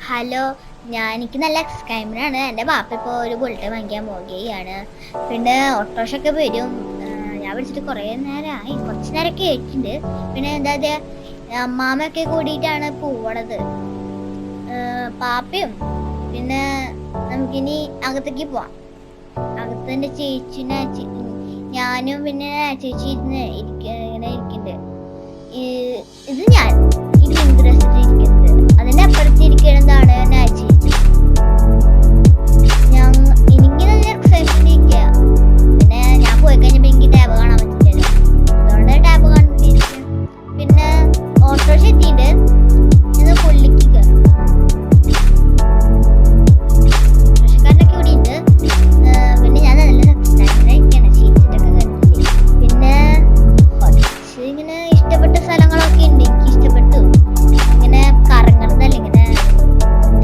Hello, എനിക്ക് നല്ല എക്സ്ക്രൈമറാണ്. എൻ്റെ ബാപ്പ ഇപ്പോൾ ഒരു ബുള്ളറ്റ് വാങ്ങിക്കാൻ പോവുകയാണ്. പിന്നെ ഓട്ടോറിക്ഷയൊക്കെ വരും. ഞാൻ വിളിച്ചിട്ട് കുറേ നേരമായി, കുറച്ച് നേരമൊക്കെ ആയിട്ടുണ്ട്. പിന്നെ എന്താ അമ്മാമ്മയൊക്കെ കൂടിയിട്ടാണ് പോവണത്. പാപ്പയും പിന്നെ നമുക്കിനി അകത്തേക്ക് പോവാം. അകത്ത് എൻ്റെ ചേച്ചിനെ ഞാനും പിന്നെ ചേച്ചി ഇങ്ങനെ ഇരിക്കുന്നുണ്ട്. ഇത് ഞാൻ ഈ പിങ്ക് ഡ്രസ്സിൽ ഇരിക്കുന്നത്. അതിന്റെ അപ്പുറത്ത് ഇരിക്കുന്നതാണ് ചേച്ചി. എനിക്ക് നല്ല എക്സൈറ്റ്മെന്റ് ഇരിക്കുക. പിന്നെ ഞാൻ പോയി കഴിഞ്ഞപ്പോ എനിക്ക് ടാബ് കാണാൻ പറ്റില്ലല്ലോ, അതുകൊണ്ട് ടാബ് കണ്ടിരിക്കും. പിന്നെ ഓട്ടോറിക്ഷ എത്തിയിട്ട് ഇന്ന് പുള്ളിക്ക് കയറും. ഓട്ടോറിക്ഷക്കാരനൊക്കെ ഇവിടെ ഉണ്ട്. പിന്നെ ഞാൻ നല്ല എക്സൈറ്റ്മെന്റ് ചീറ്റിട്ടൊക്കെ കണ്ടില്ലേ. പിന്നെ കുറച്ച് ഇങ്ങനെ ഇഷ്ടപ്പെട്ട സ്ഥലങ്ങളൊക്കെ ഉണ്ട്. എനിക്ക് ഇഷ്ടപ്പെട്ടു. ഇങ്ങനെ കറങ്ങുന്നതല്ല, ഇങ്ങനെ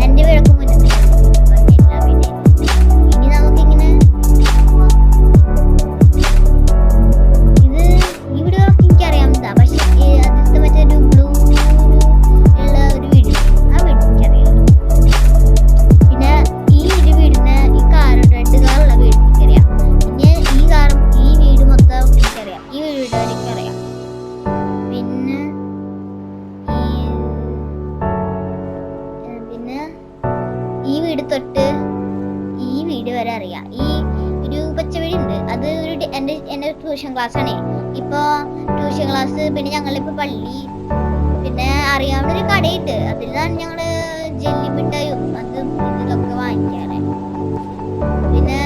എൻ്റെ വീടൊക്കെ മുന്നേ ഇനി നമുക്കിങ്ങനെ ഇത് ഈ വീടൊക്കെ എനിക്കറിയാവുന്നതാ. പക്ഷെ അതിലത്തെ മറ്റൊരു ബ്ലൂ ഉള്ള ഒരു വീട്, ആ വീട് എനിക്കറിയാം. പിന്നെ ഈ വീടിന് ഈ കാർ റെഡ് കാറുള്ള വീട് എനിക്കറിയാം. പിന്നെ ഈ വീട് മൊത്തം എനിക്കറിയാം. ഈ വീട് എനിക്കറിയാം. പിന്നെ ഈ വീട് തൊട്ട് ഈ വീട് വരെ അറിയാം. ഈ ഒരു പച്ച വീടുണ്ട്, അത് ഒരു എൻ്റെ ട്യൂഷൻ ക്ലാസ് ആണേ. ഇപ്പൊ ട്യൂഷൻ ക്ലാസ്, പിന്നെ ഞങ്ങളിപ്പോ പള്ളി, പിന്നെ അറിയാവുന്ന ഒരു കടയുണ്ട്. അതിലാണ് ഞങ്ങള് ജെല്ലി മിഠായും അതും ഇതൊക്കെ വാങ്ങിക്കാറ്. പിന്നെ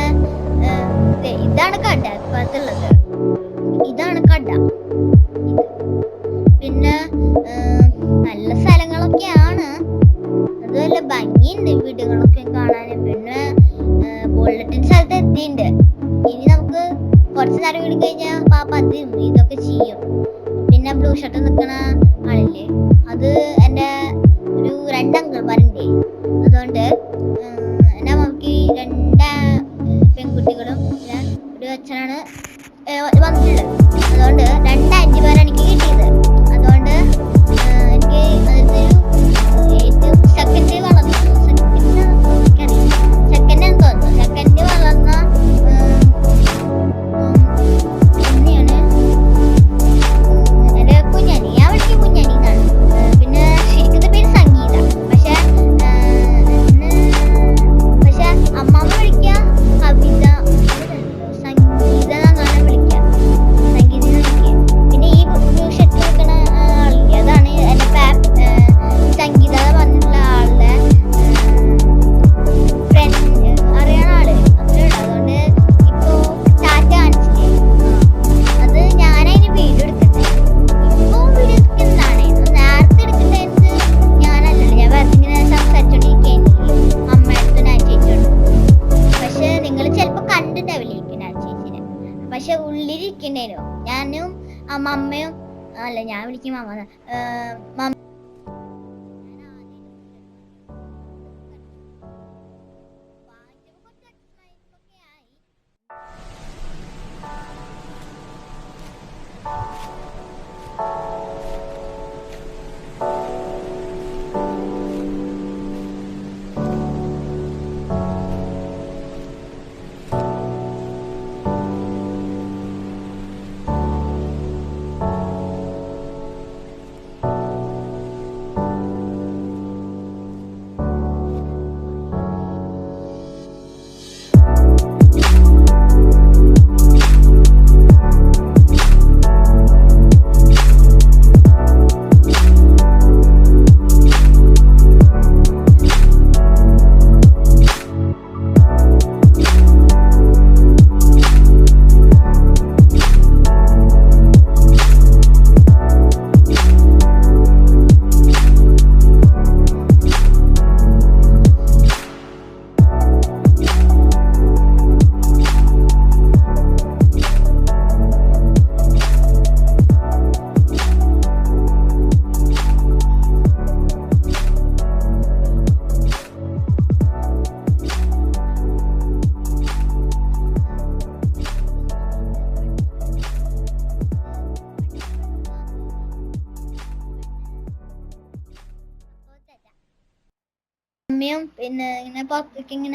ഇതാണ് കട ഇപ്പത്തുള്ളത്. ഇതാണ് കട. പിന്നെ നല്ല സ്ഥലങ്ങളൊക്കെയാണ്. അതുമല്ല ഭംഗിയുണ്ട് വീടുകളൊക്കെ കാണാൻ. പിന്നെ ബുള്ളറ്റിന്റെ സ്ഥലത്ത് എത്തിയിട്ടുണ്ട്. ഇനി നമുക്ക് കുറച്ച് നേരം വീട് കഴിഞ്ഞാൽ പാപ്പ അതും ഇതൊക്കെ ചെയ്യും. പിന്നെ ബ്ലൂ ഷർട്ട് നിൽക്കണ ആളില്ലേ, അത് എൻ്റെ ഒരു 2 അങ്കിൾമാരുണ്ട്. അതുകൊണ്ട് എൻ്റെ അമ്മക്ക് 2 പെൺകുട്ടികളും പിന്നെ ഒരു അച്ഛനാണ് വന്നിട്ടുള്ളത്. അതുകൊണ്ട് 2 ആന്റിമാരാണ് എനിക്ക് കിട്ടിയത്. അതുകൊണ്ട് എനിക്ക് ഏറ്റവും സെക്കൻഡ് വളർന്ന സെക്കൻഡ് തോന്നുന്നു. സെക്കൻഡ് വളർന്ന കുഞ്ഞാണ് എൻ്റെ കുഞ്ഞാനി. ഞാൻ വിളിക്കും കുഞ്ഞാനി എന്നാണ്. അമ്മയും പിന്നെ ഇങ്ങനെ പുറത്തേക്ക് ഇങ്ങനെ